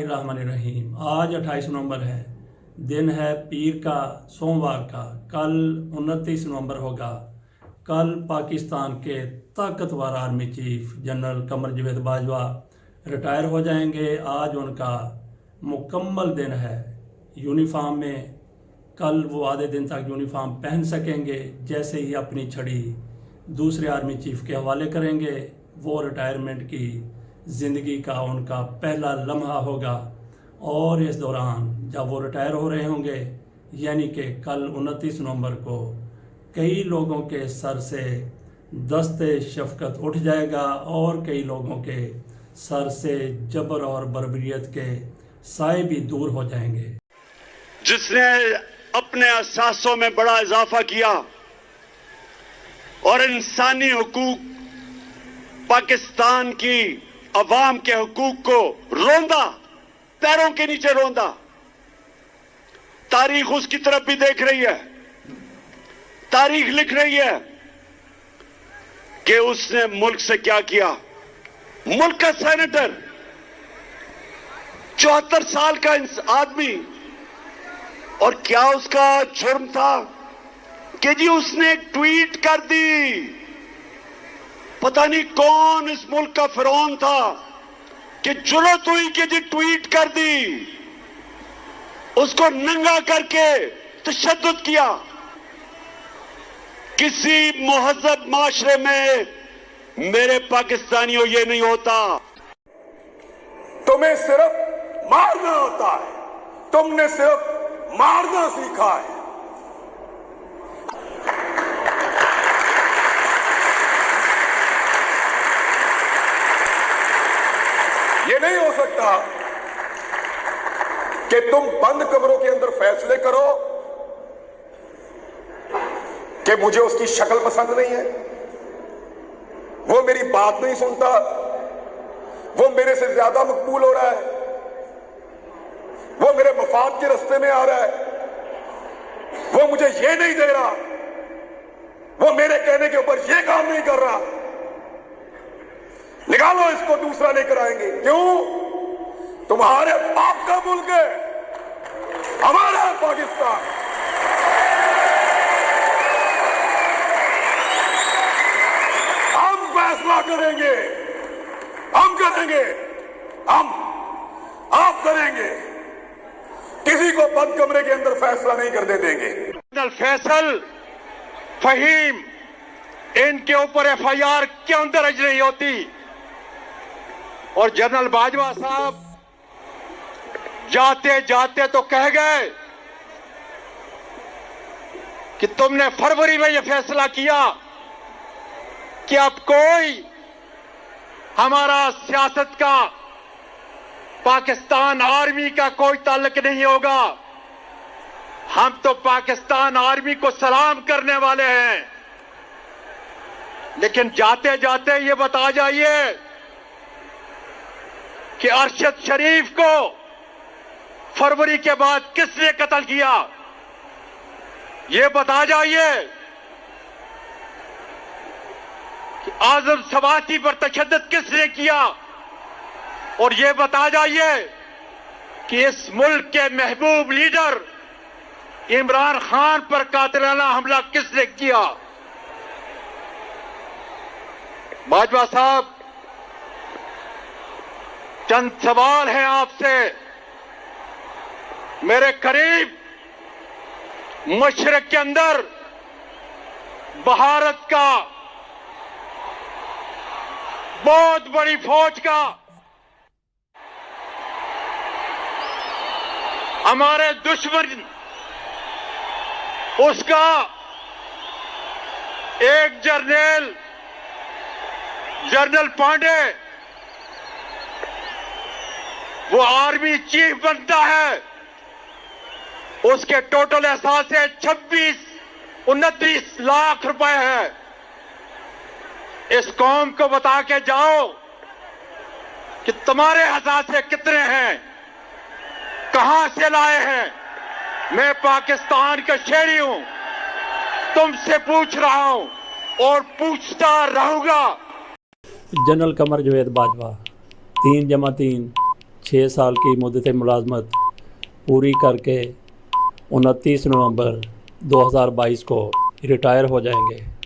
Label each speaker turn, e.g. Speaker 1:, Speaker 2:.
Speaker 1: रहीम। आज 28 नवंबर है, दिन है पीर का, सोमवार का। कल 29 नवंबर होगा। कल पाकिस्तान के ताकतवर army chief general Qamar Javed Bajwa retire हो जाएंगे। आज उनका मुकम्मल दिन है यूनिफॉर्म में। कल वो आधे दिन तक यूनिफॉर्म पहन सकेंगे। जैसे ही अपनी छड़ी दूसरे आर्मी चीफ के हवाले करेंगे, वो रिटायरमेंट की ज़िंदगी का उनका पहला लम्हा होगा। और इस दौरान जब वो रिटायर हो रहे होंगे, यानी कि कल 29 नवंबर को, कई लोगों के सर से दस्ते शफकत उठ जाएगा और कई लोगों के सर से जबर और बर्बरियत के साए भी दूर हो जाएंगे।
Speaker 2: जिसने अपने अहसासों में बड़ा इजाफा किया और इंसानी हुकूक, पाकिस्तान की अवाम के हुकूक को रोंदा, पैरों के नीचे रोंदा। तारीख उसकी तरफ भी देख रही है। तारीख लिख रही है कि उसने मुल्क से क्या किया। मुल्क का सेनेटर, 74 साल का आदमी, और क्या उसका जुर्म था कि जी उसने एक ट्वीट कर दी। पता नहीं कौन इस मुल्क का फिरौन था कि जुर्रत हुई कि जी ट्वीट कर दी। उसको नंगा करके तशद्दुद किया। किसी मुहज़्ज़ब माशरे में मेरे पाकिस्तानियों ये नहीं होता।
Speaker 3: तुम्हें सिर्फ मारना होता है, तुमने सिर्फ मारना सीखा है। ये नहीं हो सकता कि तुम बंद कमरों के अंदर फैसले करो कि मुझे उसकी शक्ल पसंद नहीं है, वो मेरी बात नहीं सुनता, वो मेरे से ज्यादा मकबूल हो रहा है, वो मेरे मफाद के रास्ते में आ रहा है, वो मुझे ये नहीं दे रहा, वो मेरे कहने के ऊपर ये काम नहीं कर रहा। निकालो इसको, दूसरा लेकर आएंगे। क्यों? तुम्हारे बाप का मुल्क है, हमारा है पाकिस्तान। हम फैसला करेंगे, हम करेंगे, आप करेंगे। किसी को बंद कमरे के अंदर फैसला नहीं करने देंगे।
Speaker 2: जनरल फैसल, फहीम, इनके ऊपर एफआईआर क्यों दर्ज नहीं होती? और जनरल बाजवा साहब जाते जाते तो कह गए कि तुमने फरवरी में यह फैसला किया कि अब कोई हमारा सियासत का, पाकिस्तान आर्मी का कोई ताल्लुक नहीं होगा। हम तो पाकिस्तान आर्मी को सलाम करने वाले हैं। लेकिन जाते जाते ये बता जाइए कि अरशद शरीफ को फरवरी के बाद किसने कत्ल किया? ये बता जाइए कि आजम सवाती पर तशद्दुद किसने किया? और ये बता जाइए कि इस मुल्क के महबूब लीडर इमरान खान पर कातिलाना हमला किसने किया? बाजवा साहब, चंद सवाल हैं आपसे। मेरे करीब मशरक के अंदर भारत का बहुत बड़ी फौज का, हमारे दुश्मन उसका एक जनरल पांडे, वो आर्मी चीफ बनता है। उसके टोटल एहसासे 26-29 लाख रुपए है। इस कौम को बता के जाओ कि तुम्हारे एहसासे कितने हैं, कहां से लाए हैं। मैं पाकिस्तान का शहरी हूं, तुमसे पूछ रहा हूं और पूछता रहूंगा।
Speaker 1: जनरल कमर जावेद बाजवा 3 × 3 6 साल की मुद्दत मुलाजमत पूरी करके 29 नवंबर 2022 को रिटायर हो जाएंगे।